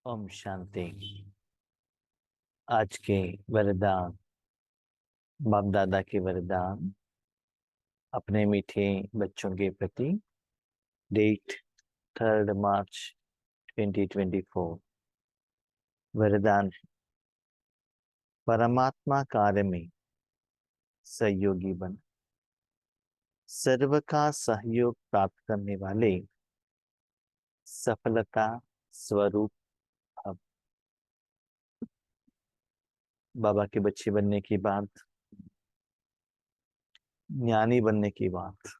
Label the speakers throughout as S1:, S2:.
S1: ओम शांति। आज के वरदान, बाप दादा के वरदान अपने मीठे बच्चों के प्रति। डेट 3 मार्च 2024। वरदान: परमात्मा कार्य में सहयोगी बन, सर्व का सहयोग प्राप्त करने वाले सफलता स्वरूप भव। बाबा के बच्चे बनने की बात, ज्ञानी बनने की बात,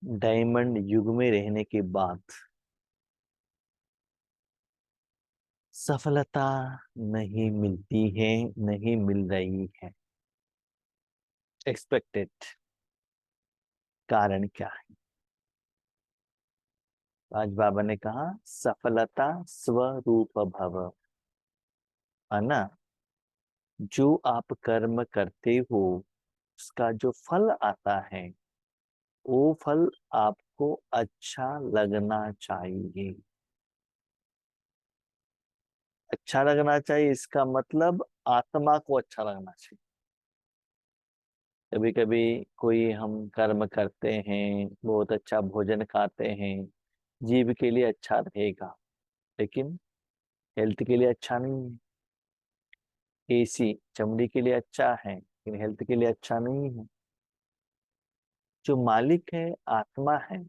S1: डायमंड युग में रहने के बाद सफलता नहीं मिलती है, नहीं मिल रही है। एक्सपेक्टेड कारण क्या है? आज बाबा ने कहा सफलता स्वरूप भव, है ना। जो आप कर्म करते हो उसका जो फल आता है वो फल आपको अच्छा लगना चाहिए। अच्छा लगना चाहिए इसका मतलब आत्मा को अच्छा लगना चाहिए। कभी कभी कोई हम कर्म करते हैं, बहुत अच्छा भोजन खाते हैं, जीव के लिए अच्छा रहेगा, लेकिन हेल्थ के लिए अच्छा नहीं है। एसी चमड़ी के लिए अच्छा है लेकिन हेल्थ के लिए अच्छा नहीं है। जो मालिक है आत्मा है,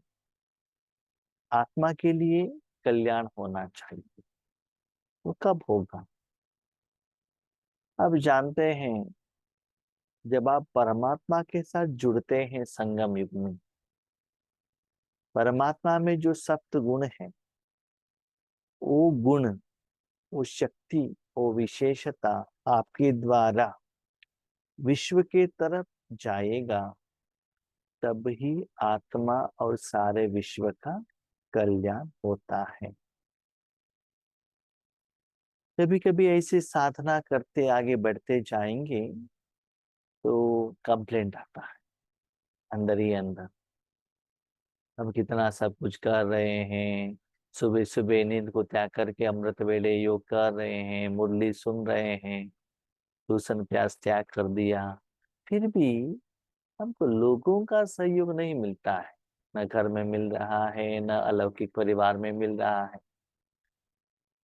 S1: आत्मा के लिए कल्याण होना चाहिए। वो कब होगा? अब जानते हैं, जब आप परमात्मा के साथ जुड़ते हैं संगम युग में, परमात्मा में जो सप्त गुण है, वो गुण, वो शक्ति, वो विशेषता आपके द्वारा विश्व के तरफ जाएगा, तब ही आत्मा और सारे विश्व का कल्याण होता है। कभी कभी ऐसे साधना करते आगे बढ़ते जाएंगे तो कंप्लेंट आता है अंदर ही अंदर। हम कितना सब कुछ कर रहे हैं, सुबह सुबह नींद को त्याग करके अमृत वेले योग कर रहे हैं, मुरली सुन रहे हैं, दूषण प्यास त्याग कर दिया, फिर भी हमको लोगों का सहयोग नहीं मिलता है। न घर में मिल रहा है, न अलौकिक परिवार में मिल रहा है।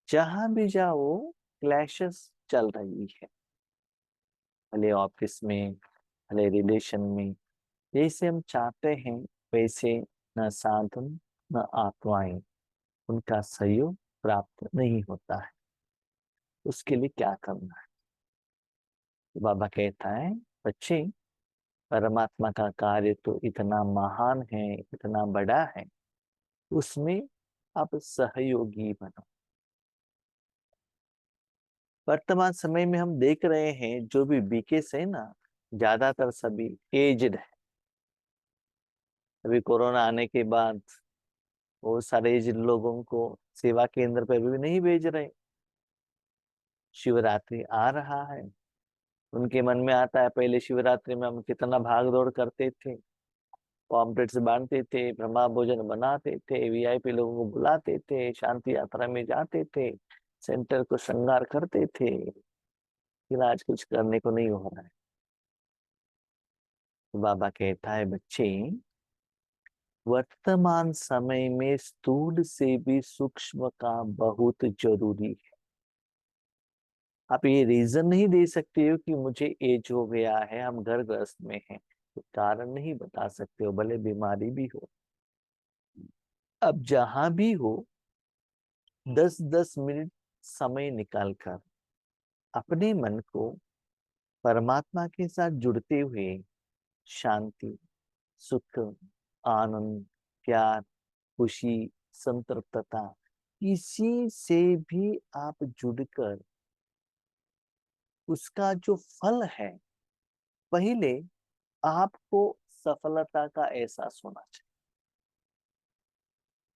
S1: जहां भी जाओ क्लैशेस चल रही है, भले ऑफिस में, भले रिलेशन में। जैसे हम चाहते हैं वैसे न साधन न आत्माएं, उनका सहयोग प्राप्त नहीं होता है। उसके लिए क्या करना है? तो बाबा कहता है, बच्चे, परमात्मा का कार्य तो इतना महान है, इतना बड़ा है, उसमें आप सहयोगी बनो। वर्तमान समय में हम देख रहे हैं जो भी बीकेस है ना, ज्यादातर सभी एज्ड है। अभी कोरोना आने के बाद वो सारे एज्ड लोगों को सेवा केंद्र पे भी नहीं भेज रहे। शिवरात्रि आ रहा है, उनके मन में आता है पहले शिवरात्रि में हम कितना भाग दौड़ करते थे, पॉम्पलेट्स बांटते थे, ब्रह्मा भोजन बनाते थे, वीआईपी लोगों को बुलाते थे, शांति यात्रा में जाते थे, सेंटर को श्रृंगार करते थे। लेकिन आज कुछ करने को नहीं हो रहा है। तो बाबा कहता है, बच्चे, वर्तमान समय में स्थूल से भी सूक्ष्म का बहुत जरूरी है। आप ये रीजन नहीं दे सकते हो कि मुझे एज हो गया है, हम घर ग्रस्त में हैं, तो कारण नहीं बता सकते हो, भले बीमारी भी हो। अब जहां भी हो, 10-10 मिनट समय निकालकर अपने मन को परमात्मा के साथ जुड़ते हुए शांति, सुख, आनंद, प्यार, खुशी, संतृप्तता, इसी से भी आप जुड़कर उसका जो फल है, पहले आपको सफलता का एहसास होना चाहिए।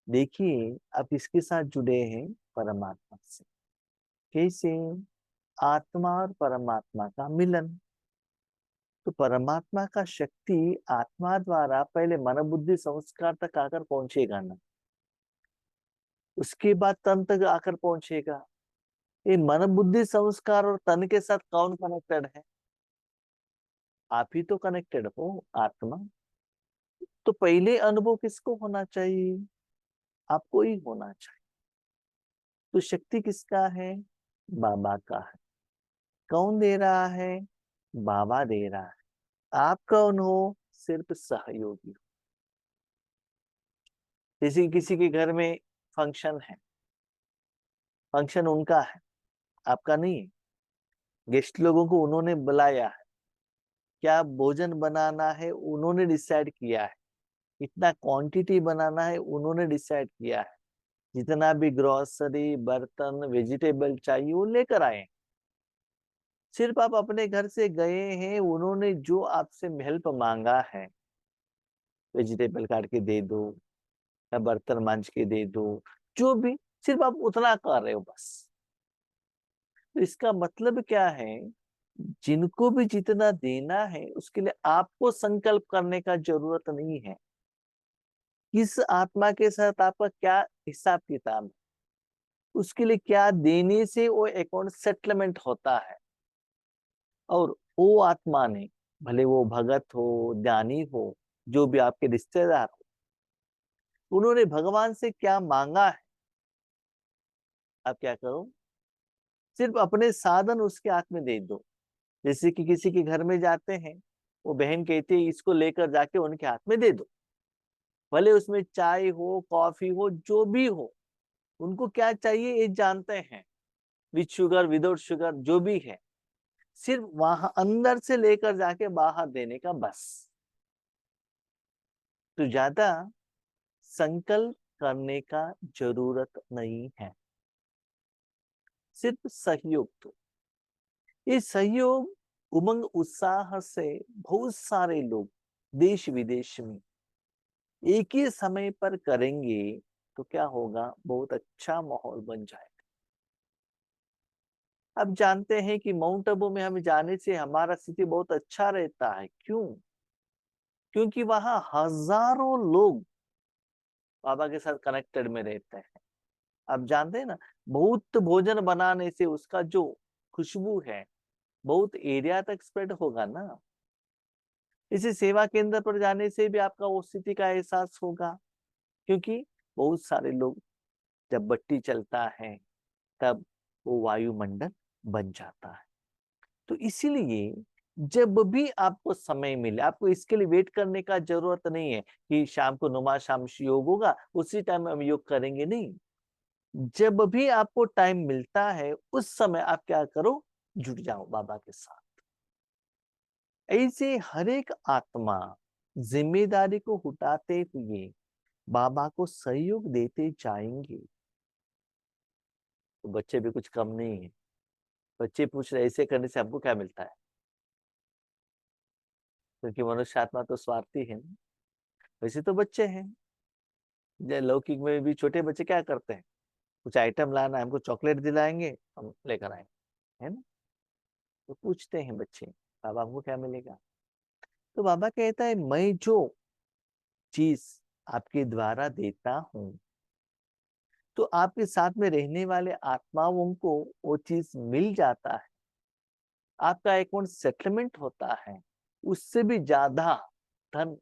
S1: देखिए, आप इसके साथ जुड़े हैं परमात्मा से। कैसे? आत्मा और परमात्मा का मिलन। तो परमात्मा का शक्ति आत्मा द्वारा पहले मन बुद्धि संस्कार तक आकर पहुंचेगा ना। उसके बाद तन तक आकर पहुंचेगा। ये मन बुद्धि संस्कार और तन के साथ कौन कनेक्टेड है? आप ही तो कनेक्टेड हो, आत्मा। तो पहले अनुभव किसको होना चाहिए? आपको ही होना चाहिए। तो शक्ति किसका है? बाबा का है। कौन दे रहा है? बाबा दे रहा है। आप कौन हो? सिर्फ सहयोगी हो। जैसे किसी के घर में फंक्शन है, फंक्शन उनका है, आपका नहीं है। गेस्ट लोगों को उन्होंने बुलाया है, क्या भोजन बनाना है उन्होंने डिसाइड किया है, कितना क्वांटिटी बनाना है उन्होंने डिसाइड किया है, जितना भी ग्रोसरी बर्तन वेजिटेबल चाहिए वो लेकर आए। सिर्फ आप अपने घर से गए हैं, उन्होंने जो आपसे हेल्प मांगा है, वेजिटेबल काट के दे दो या बर्तन मांज के दे दो, जो भी, सिर्फ आप उतना कर रहे हो बस। तो इसका मतलब क्या है? जिनको भी जितना देना है उसके लिए आपको संकल्प करने का जरूरत नहीं है। किस आत्मा के साथ आपका क्या हिसाब किताब है, उसके लिए क्या देने से वो अकाउंट सेटलमेंट होता है। और वो आत्मा ने, भले वो भगत हो ज्ञानी हो, जो भी आपके रिश्तेदार हो, उन्होंने भगवान से क्या मांगा है, आप क्या करो? सिर्फ अपने साधन उसके हाथ में दे दो। जैसे कि किसी के घर में जाते हैं, वो बहन कहती है इसको लेकर जाके उनके हाथ में दे दो। भले उसमें चाय हो कॉफी हो जो भी हो, उनको क्या चाहिए ये जानते हैं, विद शुगर विदाउट शुगर जो भी है, सिर्फ वहां अंदर से लेकर जाके बाहर देने का बस। तो ज्यादा संकल्प करने का जरूरत नहीं है, सिर्फ सहयोग दो। ये सहयोग उमंग उत्साह से बहुत सारे लोग देश विदेश में एक ही समय पर करेंगे तो क्या होगा? बहुत अच्छा माहौल बन जाएगा। अब जानते हैं कि माउंट आबू में हम जाने से हमारा स्थिति बहुत अच्छा रहता है। क्यों? क्योंकि वहां हजारों लोग बाबा के साथ कनेक्टेड में रहते हैं। अब जानते हैं ना, बहुत भोजन बनाने से उसका जो खुशबू है बहुत एरिया तक स्प्रेड होगा ना। इसी सेवा केंद्र पर जाने से भी आपका वो स्थिति का एहसास होगा, क्योंकि बहुत सारे लोग, जब बत्ती चलता है तब वो वायुमंडल बन जाता है। तो इसीलिए जब भी आपको समय मिले, आपको इसके लिए वेट करने का जरूरत नहीं है कि शाम को नुमा शाम योग होगा उसी टाइम हम योग करेंगे, नहीं। जब भी आपको टाइम मिलता है उस समय आप क्या करो? जुट जाओ बाबा के साथ। ऐसे हर एक आत्मा जिम्मेदारी को उठाते हुए बाबा को सहयोग देते जाएंगे। तो बच्चे भी कुछ कम नहीं है। बच्चे पूछ रहे ऐसे करने से हमको क्या मिलता है? क्योंकि मनुष्य आत्मा तो स्वार्थी है ना। वैसे तो बच्चे हैं, लौकिक में भी छोटे बच्चे क्या करते हैं? कुछ आइटम लाना है, हमको चॉकलेट दिलाएंगे, हम लेकर आएंगे, है ना। तो पूछते हैं बच्चे, बाबा हमको क्या मिलेगा? तो बाबा कहता है मैं जो चीज आपके द्वारा देता हूँ, तो आपके साथ में रहने वाले आत्माओं को वो चीज मिल जाता है, आपका अकाउंट सेटलमेंट होता है, उससे भी ज्यादा धन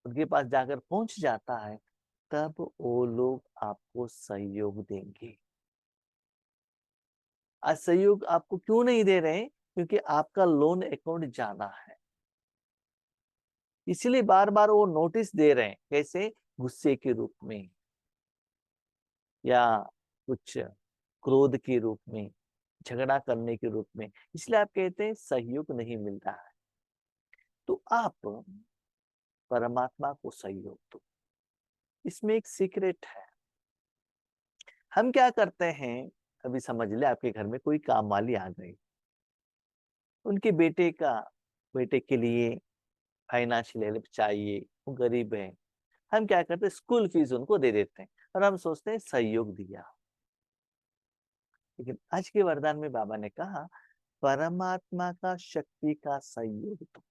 S1: उनके पास जाकर पहुंच जाता है, तब वो लोग आपको सहयोग देंगे। आज सहयोग आपको क्यों नहीं दे रहे? क्योंकि आपका लोन अकाउंट ज्यादा है, इसलिए बार बार वो नोटिस दे रहे हैं। कैसे? गुस्से के रूप में या कुछ क्रोध के रूप में, झगड़ा करने के रूप में। इसलिए आप कहते हैं सहयोग नहीं मिल रहा है। तो आप परमात्मा को सहयोग दो। इसमें एक सीक्रेट है। हम क्या करते हैं, अभी समझ ले आपके घर में कोई काम वाली आ गई, उनके बेटे के लिए फाइनेंशियल हेल्प चाहिए, वो गरीब है। हम क्या करते हैं? स्कूल फीस उनको दे देते हैं और हम सोचते हैं सहयोग दिया। लेकिन आज के वरदान में बाबा ने कहा परमात्मा का शक्ति का सहयोग दो।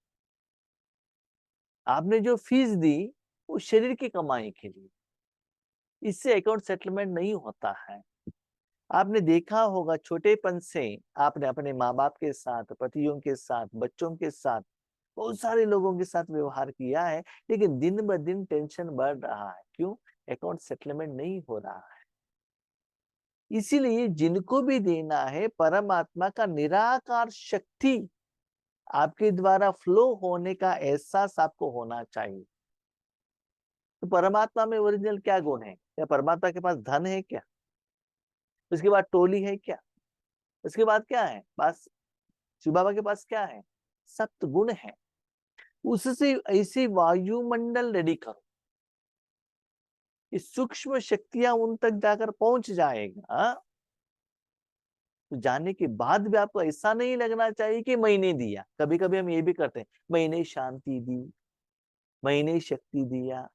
S1: आपने जो फीस दी वो शरीर की कमाई के लिए, इससे अकाउंट सेटलमेंट नहीं होता है। आपने देखा होगा छोटेपन से आपने अपने माँ बाप के साथ, पतियों के साथ, बच्चों के साथ, बहुत सारे लोगों के साथ व्यवहार किया है, लेकिन दिन ब दिन टेंशन बढ़ रहा है। क्यों? अकाउंट सेटलमेंट नहीं हो रहा है। इसीलिए जिनको भी देना है, परमात्मा का निराकार शक्ति आपके द्वारा फ्लो होने का एहसास आपको होना चाहिए। तो परमात्मा में ओरिजिनल क्या गुण है? क्या परमात्मा के पास धन है क्या? उसके बाद टोली है क्या? उसके बाद क्या है? बस शिव बाबा के पास क्या है? सप्त गुण है। उससे ऐसी वायुमंडल रेडी करो, इस सूक्ष्म शक्तियां उन तक जाकर पहुंच जाएगा। तो जाने के बाद भी आपको ऐसा नहीं लगना चाहिए कि मैंने दिया। कभी कभी हम ये भी करते हैं, मैंने शांति दी, मैंने शक्ति दिया,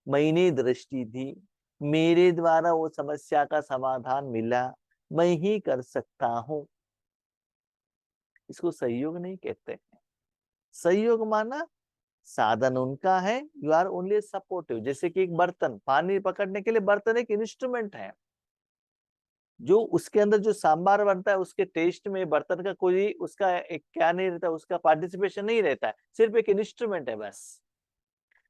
S1: मैंने दृष्टि दी, मेरे द्वारा वो समस्या का समाधान मिला, मैं ही कर सकता हूं। इसको सहयोग नहीं कहते हैं। सहयोग माना साधन उनका है, यू आर ओनली सपोर्टिव। जैसे कि एक बर्तन, पानी पकड़ने के लिए बर्तन एक इंस्ट्रूमेंट है, जो उसके अंदर जो सांबार बनता है उसके टेस्ट में बर्तन का कोई उसका एक क्या नहीं रहता, उसका पार्टिसिपेशन नहीं रहता है, सिर्फ एक इंस्ट्रूमेंट है बस।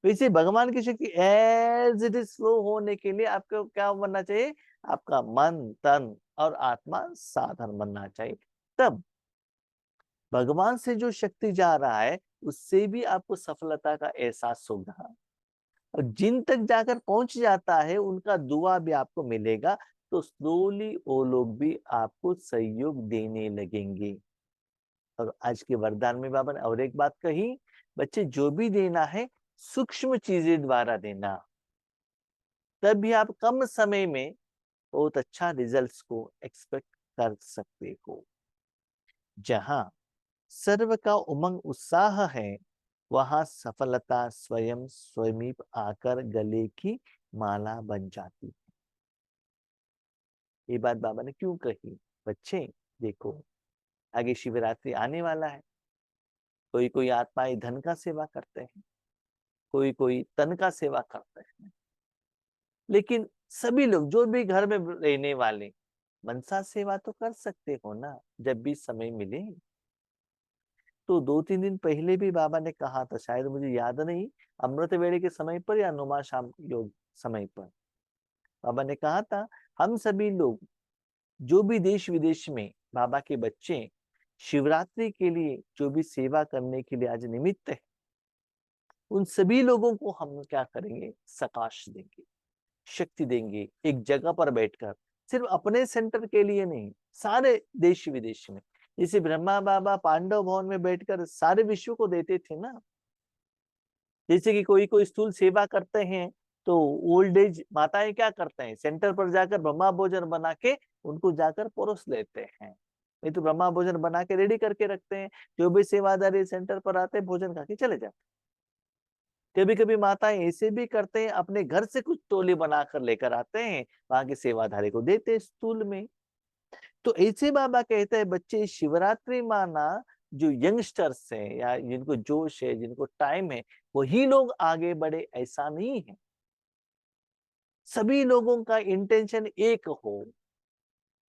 S1: वैसे भगवान की शक्ति एज इट इज फ्लो होने के लिए आपको क्या बनना चाहिए? आपका मन, तन और आत्मा साधन बनना चाहिए। तब भगवान से जो शक्ति जा रहा है उससे भी आपको सफलता का एहसास होगा। और जिन तक जाकर पहुंच जाता है उनका दुआ भी आपको मिलेगा। तो स्लोली वो लोग भी आपको सहयोग देने लगेंगे। और आज के वरदान में बाबा ने और एक बात कही, बच्चे जो भी देना है सूक्ष्म चीजें द्वारा देना, तब भी आप कम समय में बहुत अच्छा रिजल्ट्स को एक्सपेक्ट कर सकते हो। जहां सर्व का उमंग उत्साह है, वहां सफलता स्वयं समीप आकर गले की माला बन जाती है। ये बात बाबा ने क्यों कही? बच्चे देखो, आगे शिवरात्रि आने वाला है। कोई कोई आत्माएं धन का सेवा करते हैं, कोई कोई तन का सेवा करते हैं, लेकिन सभी लोग जो भी घर में रहने वाले मनसा सेवा तो कर सकते हो ना, जब भी समय मिले। तो 2-3 दिन पहले भी बाबा ने कहा था, शायद मुझे याद नहीं, अमृत वेले के समय पर या नुमा शाम योग समय पर बाबा ने कहा था, हम सभी लोग जो भी देश विदेश में बाबा के बच्चे शिवरात्रि के लिए जो भी सेवा करने के लिए आज निमित्त है, उन सभी लोगों को हम क्या करेंगे? सकाश देंगे, शक्ति देंगे, एक जगह पर बैठकर। सिर्फ अपने सेंटर के लिए नहीं, सारे देश विदेश में। जैसे ब्रह्मा बाबा पांडव भवन में बैठकर सारे विश्व को देते थे ना। जैसे कि कोई कोई स्थूल सेवा करते हैं, तो ओल्ड एज माताएं क्या करते हैं? सेंटर पर जाकर ब्रह्मा भोजन बना के उनको जाकर परोस लेते हैं। नहीं तो ब्रह्मा भोजन बना के रेडी करके रखते हैं, जो भी सेवादारी सेंटर पर आते हैं भोजन खा के चले जाते हैं। कभी कभी माताएं ऐसे भी करते हैं, अपने घर से कुछ टोली बनाकर लेकर आते हैं, वहां के सेवाधारी को देते हैं स्थूल में। तो ऐसे बाबा कहते हैं, बच्चे शिवरात्रि माना जो यंगस्टर्स हैं या जिनको जोश है, जिनको टाइम है, वही लोग आगे बढ़े, ऐसा नहीं है। सभी लोगों का इंटेंशन एक हो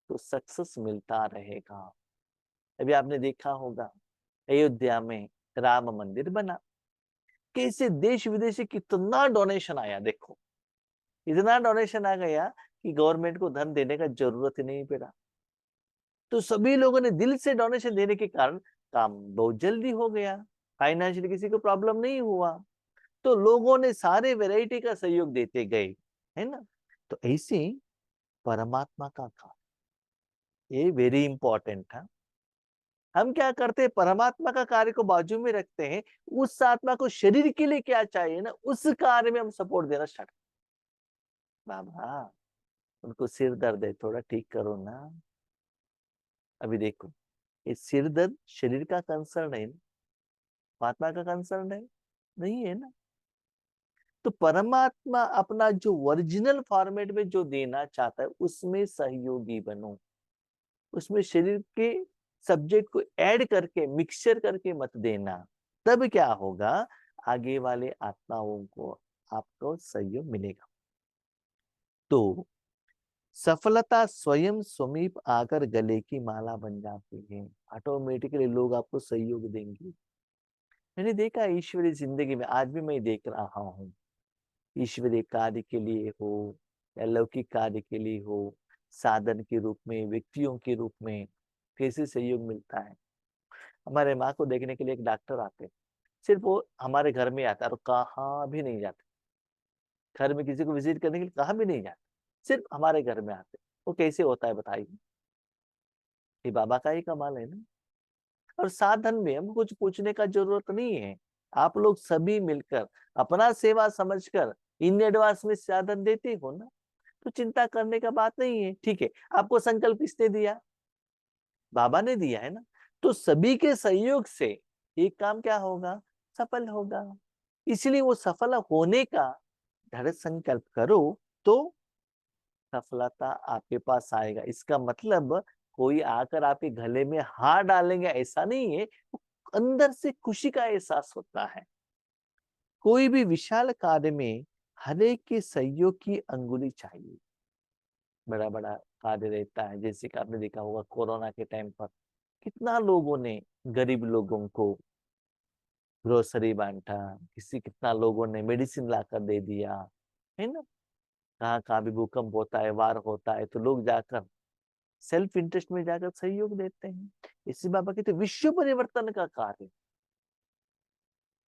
S1: तो सक्सेस मिलता रहेगा। अभी आपने देखा होगा अयोध्या में राम मंदिर बना, कैसे देश विदेश से कितना डोनेशन आया। देखो, इतना डोनेशन आ गया कि गवर्नमेंट को धन देने का जरूरत ही नहीं पड़ा। तो सभी लोगों ने दिल से डोनेशन देने के कारण काम बहुत जल्दी हो गया, फाइनेंशियली किसी को प्रॉब्लम नहीं हुआ। तो लोगों ने सारे वैरायटी का सहयोग देते गए, है ना। तो ऐसे परमात्मा का काम, ये वेरी इंपॉर्टेंट था। हम क्या करते हैं? परमात्मा का कार्य को बाजू में रखते हैं, उस आत्मा को शरीर के लिए क्या चाहिए ना, उस कार्य में हम सपोर्ट देना स्टार्ट। बाबा उनको सिर दर्द है, थोड़ा ठीक करो ना। अभी देखो, ये सिर दर्द शरीर का कंसर्न है, आत्मा का कंसर्न है नहीं है ना। तो परमात्मा अपना जो ओरिजिनल फॉर्मेट में जो देना चाहता है उसमें सहयोगी बनो, उसमें शरीर के सब्जेक्ट को ऐड करके मिक्सचर करके मत देना। तब क्या होगा? आगे वाले आत्माओं को आपको सहयोग मिलेगा। तो सफलता स्वयं समीप आकर गले की माला बन जाती है। ऑटोमेटिकली लोग आपको सहयोग देंगे। मैंने देखा ईश्वरीय जिंदगी में, आज भी मैं देख रहा हूँ, ईश्वरीय कार्य के लिए हो या लौकिक कार्य के लिए हो, साधन के रूप में, व्यक्तियों के रूप में कैसे सहयोग मिलता है। हमारे माँ को देखने के लिए एक डॉक्टर आते, सिर्फ वो हमारे घर में आता है और कहाँ भी नहीं जाते। घर में किसी को विजिट करने के लिए कहाँ भी नहीं जाते, सिर्फ हमारे घर में आते। वो कैसे होता है बताइए? ये बाबा का ही कमाल है ना। और साधन में हमको कुछ पूछने का जरूरत नहीं है। आप लोग सभी मिलकर अपना सेवा समझकर इन एडवांस में साधन देते हो ना, तो चिंता करने का बात नहीं है। ठीक है, आपको संकल्प किसने दिया? बाबा ने दिया है ना। तो सभी के सहयोग से एक काम क्या होगा? सफल होगा। इसलिए वो सफल होने का दृढ़ संकल्प करो, तो सफलता आपके पास आएगा। इसका मतलब कोई आकर आपके गले में हाथ डालेंगे ऐसा नहीं है। अंदर से खुशी का एहसास होता है। कोई भी विशाल कार्य में हर एक के सहयोग की अंगुली चाहिए। बड़ा बड़ा कार्य रहता है, जैसे कि आपने देखा होगा कोरोना के टाइम पर कितना लोगों ने गरीब लोगों को ग्रोसरी बांटा, कितना लोगों ने मेडिसिन लाकर दे दिया, है ना। कहाँ कहाँ भी भूकंप होता है, वार होता है, तो लोग जाकर सेल्फ इंटरेस्ट में जाकर सहयोग देते हैं। इसी बाबा कहते विश्व परिवर्तन का कार्य,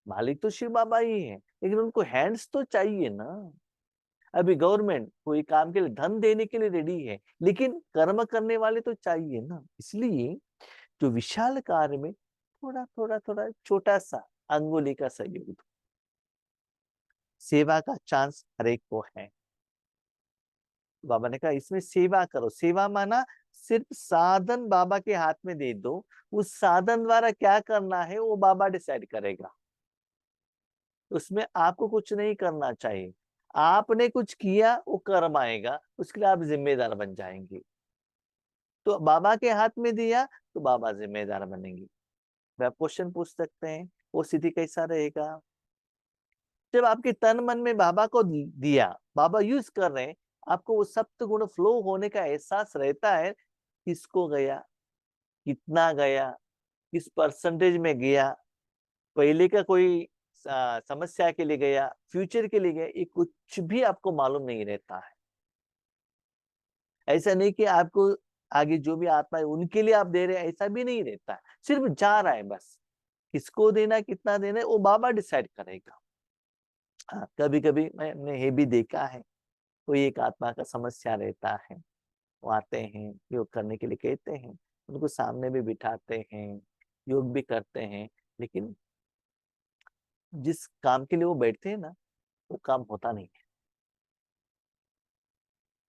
S1: मालिक तो शिव बाबा ही है, लेकिन उनको हैंड्स तो चाहिए ना। अभी गवर्नमेंट कोई काम के लिए धन देने के लिए रेडी है, लेकिन कर्म करने वाले तो चाहिए ना। इसलिए जो विशाल कार्य में थोड़ा थोड़ा थोड़ा छोटा सा अंगुली का सहयोग दो। सेवा का चांस हर एक को है। बाबा ने कहा इसमें सेवा करो। सेवा माना सिर्फ साधन बाबा के हाथ में दे दो, उस साधन द्वारा क्या करना है वो बाबा डिसाइड करेगा। उसमें आपको कुछ नहीं करना चाहिए। आपने कुछ किया वो कर्म आएगा, उसके लिए आप जिम्मेदार बन जाएंगे। तो बाबा के हाथ में दिया तो बाबा जिम्मेदार बनेंगे। वे आप क्वेश्चन पूछ सकते हैं, वो स्थिति कैसा रहेगा? जब आपके तन मन में बाबा को दिया, बाबा यूज कर रहे हैं, आपको वो सप्त गुण फ्लो होने का एहसास रहता है। किसको गया, कितना गया, किस परसेंटेज में गया, पहले का कोई समस्या के लिए गया, फ्यूचर के लिए गया, ये कुछ भी आपको मालूम नहीं रहता है। ऐसा नहीं कि आपको आगे जो भी आत्मा है उनके लिए आप दे रहे हैं, ऐसा भी नहीं रहता है। सिर्फ जा रहा है बस। किसको देना, कितना देना है, वो बाबा डिसाइड करेगा। हाँ, कभी कभी मैंने ये भी देखा है, कोई एक आत्मा का समस्या रहता है, वो आते हैं, योग करने के लिए कहते हैं, उनको सामने भी बिठाते हैं, योग भी करते हैं, लेकिन जिस काम के लिए वो बैठते हैं ना, वो काम होता नहीं है।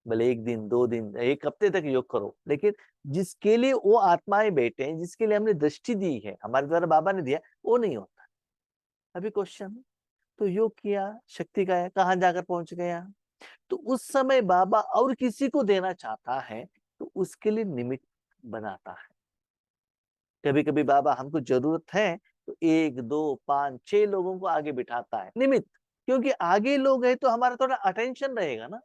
S1: भले एक दिन, 2 दिन, एक हफ्ते तक योग करो, लेकिन जिसके लिए वो आत्माएं बैठे हैं, जिसके लिए हमने दृष्टि दी है, हमारे द्वारा बाबा ने दिया, वो नहीं होता। अभी क्वेश्चन, तो योग किया, शक्ति का है, कहाँ जाकर पहुंच गया? तो उस समय बाबा और किसी को देना चाहता है, तो उसके लिए निमित्त बनाता है। कभी कभी बाबा हमको जरूरत है तो 1, 2, 5, 6 लोगों को आगे बिठाता है, निमित्त। क्योंकि आगे लोग हैं तो हमारा थोड़ा अटेंशन रहेगा ना।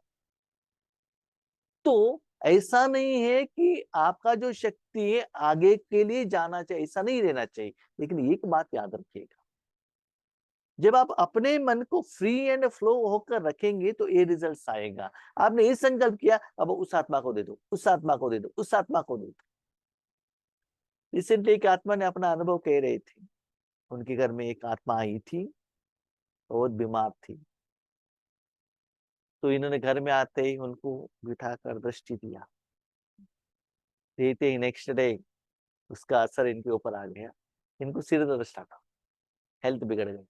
S1: तो ऐसा नहीं है कि आपका जो शक्ति है आगे के लिए जाना चाहिए, ऐसा नहीं रहना चाहिए। लेकिन एक बात याद रखिएगा, जब आप अपने मन को फ्री एंड फ्लो होकर रखेंगे तो ये रिजल्ट्स आएगा। आपने ये संकल्प किया, अब उस आत्मा को दे दो, उस आत्मा को दे दो, उस आत्मा को दे दो। रिसेंटली एक आत्मा ने अपना अनुभव कह रही थी, उनके घर में एक आत्मा आई थी, बहुत बीमार थी। तो इन्होंने घर में आते ही उनको बिठाकर दृष्टि दिया, देते ही नेक्स्ट डे उसका असर इनके ऊपर आ गया। इनको सिर दर्द स्टार्ट हुआ, हेल्थ बिगड़ गई।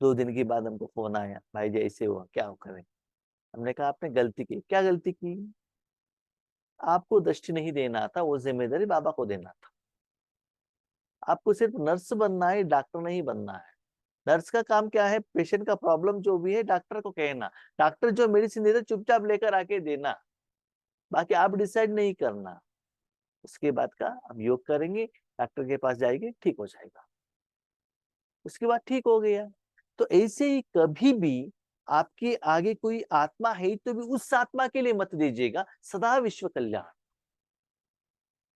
S1: 2 दिन के बाद हमको फोन आया, भाई जी ऐसे हुआ, क्या करें? हमने कहा आपने गलती की। क्या गलती की? आपको दृष्टि नहीं देना था, वो जिम्मेदारी बाबा को देना था। आपको सिर्फ नर्स बनना है, डॉक्टर नहीं बनना है। नर्स का काम क्या है? पेशेंट का प्रॉब्लम जो भी है डॉक्टर को कहना, डॉक्टर जो मेडिसिन देता चुपचाप लेकर आके देना, बाकी आप डिसाइड नहीं करना। उसके बाद का हम योग करेंगे, डॉक्टर के पास जाएंगे, ठीक हो जाएगा। उसके बाद ठीक हो गया। तो ऐसे ही कभी भी आपके आगे कोई आत्मा है तो भी उस आत्मा के लिए मत दीजिएगा, सदा विश्व कल्याण।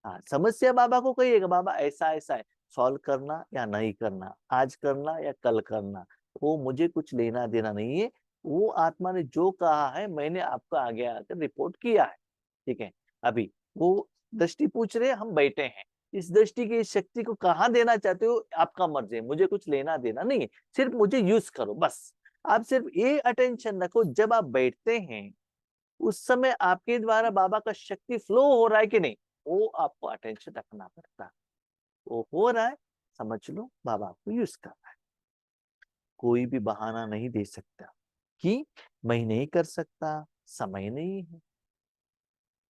S1: हाँ, समस्या बाबा को कहिएगा, बाबा ऐसा ऐसा है, सॉल्व करना या नहीं करना, आज करना या कल करना, वो मुझे कुछ लेना देना नहीं है। वो आत्मा ने जो कहा है मैंने आपको आगे आकर रिपोर्ट किया है, ठीक है। अभी वो दृष्टि पूछ रहे हैं, हम बैठे हैं, इस दृष्टि की इस शक्ति को कहाँ देना चाहते हो आपका मर्जी है, मुझे कुछ लेना देना नहीं है, सिर्फ मुझे यूज करो बस। आप सिर्फ ये अटेंशन रखो, जब आप बैठते हैं उस समय आपके द्वारा बाबा का शक्ति फ्लो हो रहा है कि नहीं, वो आपको अटेंशन रखना पड़ता है। वो हो रहा है, समझ लो बाबा आपको यूज कर रहा है। कोई भी बहाना नहीं दे सकता कि मैं नहीं कर सकता, समय नहीं है।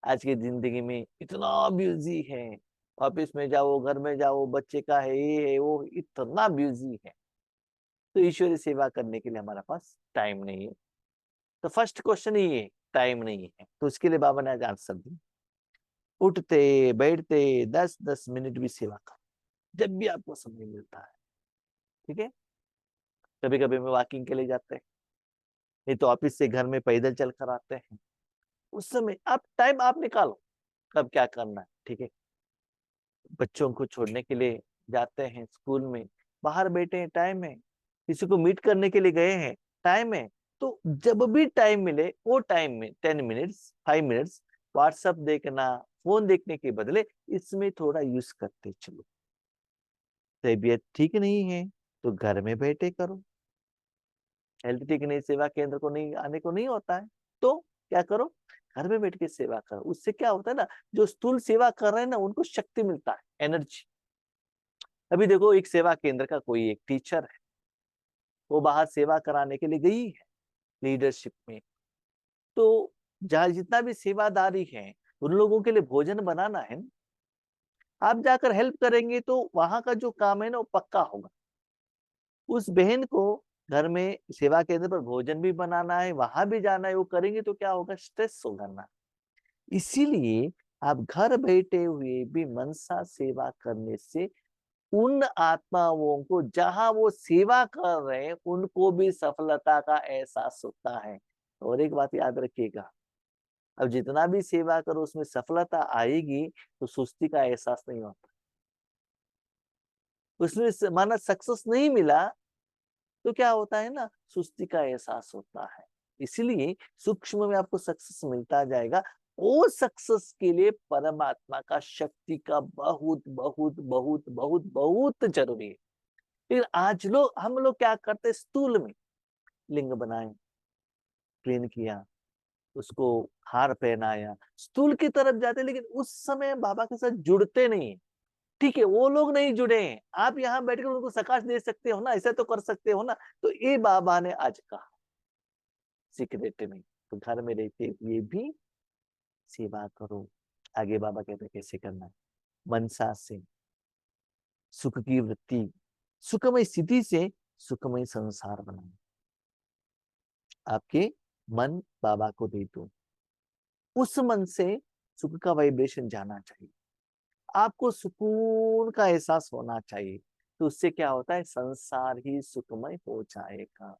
S1: आज की जिंदगी में इतना बिजी है, ऑफिस में जाओ, घर में जाओ, बच्चे का है, ये है, वो, इतना बिजी है, तो ईश्वरी सेवा करने के लिए हमारे पास टाइम नहीं है। तो फर्स्ट क्वेश्चन ही है, टाइम नहीं है, तो उसके लिए बाबा ने आज आंसर दिया। उठते बैठते 10-10 मिनट भी सेवा करो, जब भी आपको समय मिलता है, ठीक है। कभी कभी में वॉकिंग के लिए जाते हैं, नहीं तो ऑफिस से घर में पैदल चल कर आते हैं, उस समय आप टाइम आप निकालो, कब क्या करना है, ठीक है। बच्चों को छोड़ने के लिए जाते हैं स्कूल में, बाहर बैठे हैं, टाइम है। किसी को मीट करने के लिए गए हैं, टाइम है। तो जब भी टाइम मिले वो टाइम में 10 मिनट्स 5 मिनट्स व्हाट्सएप देखना, फोन देखने के बदले इसमें थोड़ा यूज करते चलो। तबीयत ठीक नहीं है तो घर में बैठे करो, हेल्थ ठीक नहीं, सेवा केंद्र को नहीं आने को नहीं होता है, तो क्या करो, घर में बैठ के सेवा करो। उससे क्या होता है ना, जो स्थूल सेवा कर रहे हैं ना उनको शक्ति मिलता है, एनर्जी। अभी देखो एक सेवा केंद्र का कोई एक टीचर है, वो बाहर सेवा कराने के लिए गई है लीडरशिप में, तो जहाँ जितना भी सेवादारी है उन लोगों के लिए भोजन बनाना है ना। आप जाकर हेल्प करेंगे तो वहां का जो काम है ना वो पक्का होगा। उस बहन को घर में सेवा केंद्र पर भोजन भी बनाना है, वहां भी जाना है, वो करेंगे तो क्या होगा, स्ट्रेस होगा ना। इसीलिए आप घर बैठे हुए भी मनसा सेवा करने से उन आत्माओं को जहां वो सेवा कर रहे हैं उनको भी सफलता का एहसास होता है। और एक बात याद रखिएगा, अब जितना भी सेवा करो उसमें सफलता आएगी तो सुस्ती का एहसास नहीं होता। उसमें माना सक्सेस नहीं मिला तो क्या होता है ना, सुस्ती का एहसास होता है। इसलिए सूक्ष्म में आपको सक्सेस मिलता जाएगा। वो सक्सेस के लिए परमात्मा का शक्ति का बहुत बहुत बहुत बहुत बहुत जरूरी है। फिर आज हम लोग क्या करते, स्थूल में लिंग बनाए, क्लीन किया, उसको हार पहनाया, स्थूल की तरफ जाते, लेकिन उस समय बाबा के साथ जुड़ते नहीं। ठीक है, वो लोग नहीं जुड़े हैं, आप यहाँ बैठकर उनको सकाश दे सकते हो ना, ऐसा तो कर सकते हो ना। तो ये बाबा ने आज कहा सीक्रेट में, तो घर में रहते हुए भी सेवा करो। आगे बाबा कहते कैसे करना है, मनसा से सुख की वृत्ति, सुखमय स्थिति से सुखमय संसार बनाओ। आपके मन बाबा को दे दो, उस मन से सुख का वाइब्रेशन जाना चाहिए, आपको सुकून का एहसास होना चाहिए। तो उससे क्या होता है, संसार ही सुखमय हो जाएगा।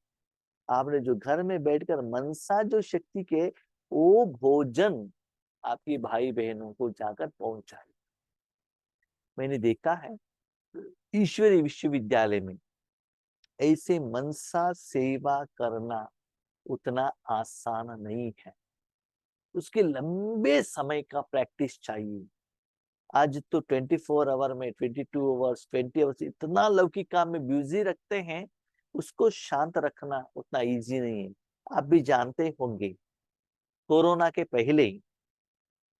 S1: आपने जो घर में बैठकर मनसा जो शक्ति के वो भोजन आपकी भाई बहनों को जाकर पहुंचाए। मैंने देखा है ईश्वरी विश्वविद्यालय में ऐसे मनसा सेवा करना उतना आसान नहीं है, उसके लंबे समय का प्रैक्टिस चाहिए। आज तो 24 आवर में 22 आवर्स 20 आवर्स इतना लौकिक काम में बिजी रखते हैं, उसको शांत रखना उतना इजी नहीं है। आप भी जानते होंगे कोरोना के पहले ही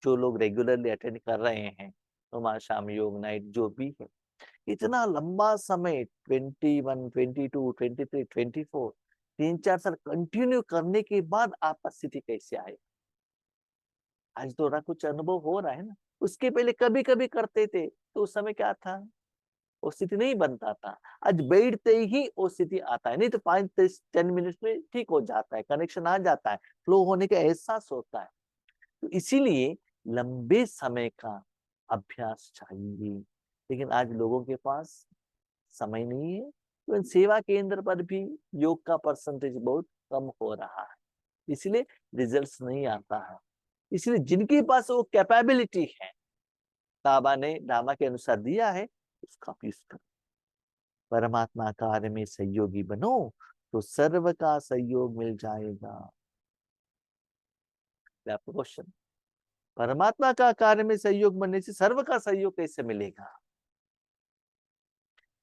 S1: जो लोग रेगुलरली अटेंड कर रहे हैं सुबह शाम योग नाइट जो भी है, इतना लंबा समय 21 22 23 24 3-4 साल कंटिन्यू करने के बाद आपका स्थिति कैसे आए। आज थोड़ा कुछ अनुभव हो रहा है ना, उसके पहले कभी कभी करते थे तो उस समय क्या था, वो स्थिति नहीं बनता था। आज बैठते ही वो स्थिति आता है, नहीं तो 5-10 मिनट में ठीक हो जाता है, कनेक्शन आ जाता है, फ्लो होने का एहसास होता है। तो इसीलिए लंबे समय का अभ्यास चाहिए, लेकिन आज लोगों के पास समय नहीं है। तो सेवा केंद्र पर भी योग का परसेंटेज बहुत कम हो रहा है, इसलिए रिजल्ट्स नहीं आता है। इसलिए जिनके पास वो कैपेबिलिटी है, बाबा ने नामा के अनुसार दिया है, उसका यूज करो। परमात्मा कार्य में सहयोगी बनो तो सर्व का सहयोग मिल जाएगा। आपको क्वेश्चन, परमात्मा का कार्य में सहयोग बनने से सर्व का सहयोग कैसे मिलेगा?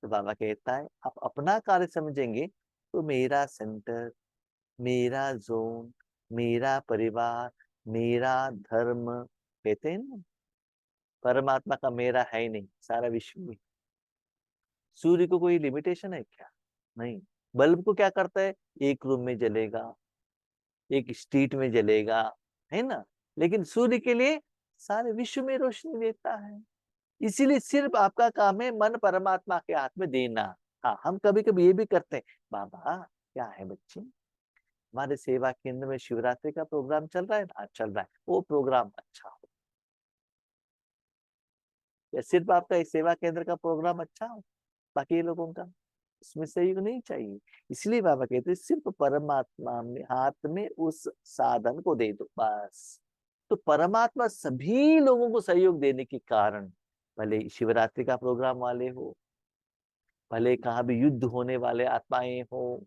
S1: तो बाबा कहता है आप अपना कार्य समझेंगे तो मेरा सेंटर, मेरा जोन, मेरा परिवार, मेरा धर्म, कहते हैं ना, परमात्मा का मेरा है ही नहीं, सारा विश्व में। सूर्य को कोई लिमिटेशन है क्या? नहीं। बल्ब को क्या करता है, एक रूम में जलेगा, एक स्ट्रीट में जलेगा, है ना, लेकिन सूर्य के लिए सारे विश्व में रोशनी देता है। इसीलिए सिर्फ आपका काम है मन परमात्मा के हाथ में देना। हाँ, हम कभी कभी ये भी करते हैं, बाबा क्या है बच्चे, हमारे सेवा केंद्र में शिवरात्रि का प्रोग्राम चल रहा है ना, चल रहा है, वो प्रोग्राम अच्छा हो, या सिर्फ आपका इस सेवा केंद्र का प्रोग्राम अच्छा हो, बाकी लोगों का इसमें सहयोग नहीं चाहिए। इसलिए बाबा कहते हैं सिर्फ परमात्मा में हाथ में उस साधन को दे दो बस। तो परमात्मा सभी लोगों को सहयोग देने के कारण, भले शिवरात्रि का प्रोग्राम वाले हो, भले कहाँ भी युद्ध होने वाले आत्माएं हो,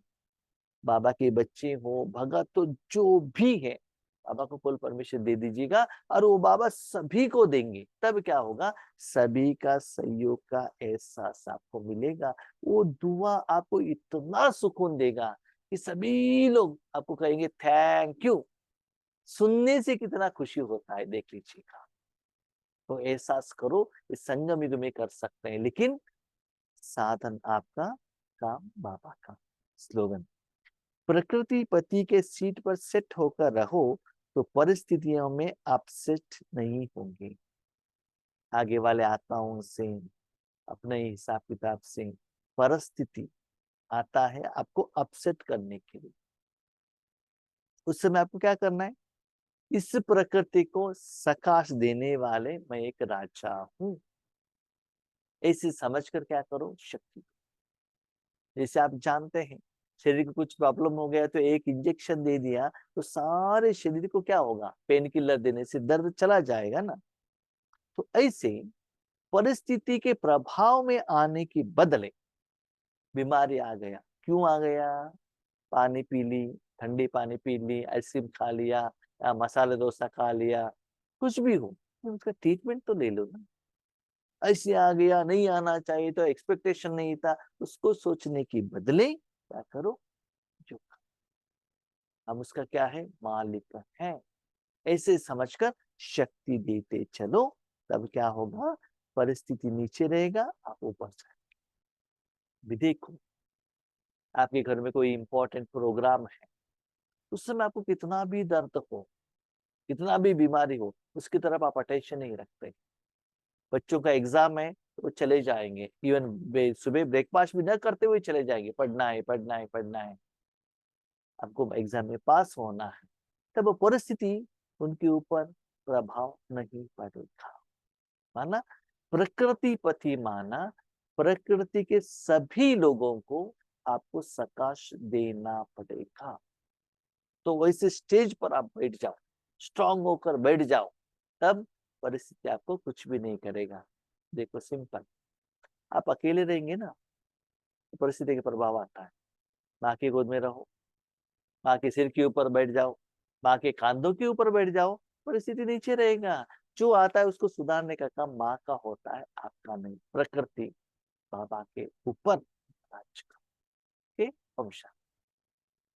S1: बाबा के बच्चे हो, भगत, तो जो भी है बाबा को फुल परमिशन दे दीजिएगा और वो बाबा सभी को देंगे। तब क्या होगा, सभी का सहयोग का एहसास आपको मिलेगा। वो दुआ आपको इतना सुकून देगा कि सभी लोग आपको कहेंगे थैंक यू। सुनने से कितना खुशी होता है देख लीजिएगा। तो एहसास करो, इस संगम युग में कर सकते हैं, लेकिन साधन आपका, काम बाबा का। स्लोगन, प्रकृति पति के सीट पर सेट होकर रहो तो परिस्थितियों में आप सेट नहीं होंगे। आगे वाले आत्माओं से, अपने हिसाब किताब से परिस्थिति आता है आपको अपसेट करने के लिए। उस समय आपको क्या करना है, इस प्रकृति को सकाश देने वाले मैं एक राजा हूं, ऐसे समझकर क्या करो, शक्ति। जैसे आप जानते हैं शरीर को कुछ प्रॉब्लम हो गया तो एक इंजेक्शन दे दिया तो सारे शरीर को क्या होगा, पेन किलर देने से दर्द चला जाएगा ना। तो ऐसे परिस्थिति के प्रभाव में आने के बदले बीमारी आ गया, क्यों आ गया, पानी पी ली, ठंडी पानी पी ली, आइसक्रीम खा लिया, या मसाले डोसा खा लिया, कुछ भी हो, तो उसका ट्रीटमेंट तो ले लो ना। ऐसे आ गया, नहीं आना चाहिए तो एक्सपेक्टेशन नहीं था, उसको सोचने के बदले क्या करो, जो हम उसका क्या है, मालिक है, ऐसे समझकर शक्ति देते चलो। तब क्या होगा, परिस्थिति नीचे रहेगा, आप ऊपर जाएंगे। भी देखो, आपके घर में कोई इंपॉर्टेंट प्रोग्राम है, उस समय आपको कितना भी दर्द हो, कितना भी बीमारी हो, उसकी तरफ आप अटेंशन नहीं रखते। बच्चों का एग्जाम है तो वो चले जाएंगे, इवन सुबह ब्रेकफास्ट भी न करते हुए चले जाएंगे, पढ़ना है पढ़ना है पढ़ना है, आपको एग्जाम में पास होना है। तब परिस्थिति उनके ऊपर प्रभाव नहीं पड़ेगा। माना, प्रकृति पति माना, प्रकृति के सभी लोगों को आपको सकाश देना पड़ेगा। तो वैसे स्टेज पर आप बैठ जाओ, स्ट्रांग होकर बैठ जाओ, तब परिस्थिति आपको कुछ भी नहीं करेगा। देखो सिंपल, आप अकेले रहेंगे ना तो परिस्थिति के प्रभाव आता है। माँ की गोद में रहो, माँ के सिर के ऊपर बैठ जाओ, माँ के कंधों के ऊपर बैठ जाओ, परिस्थिति नीचे रहेगा। जो आता है उसको सुधारने का काम माँ का होता है, आपका नहीं। प्रकृति बाबा के ऊपर राज का। ओम शांति।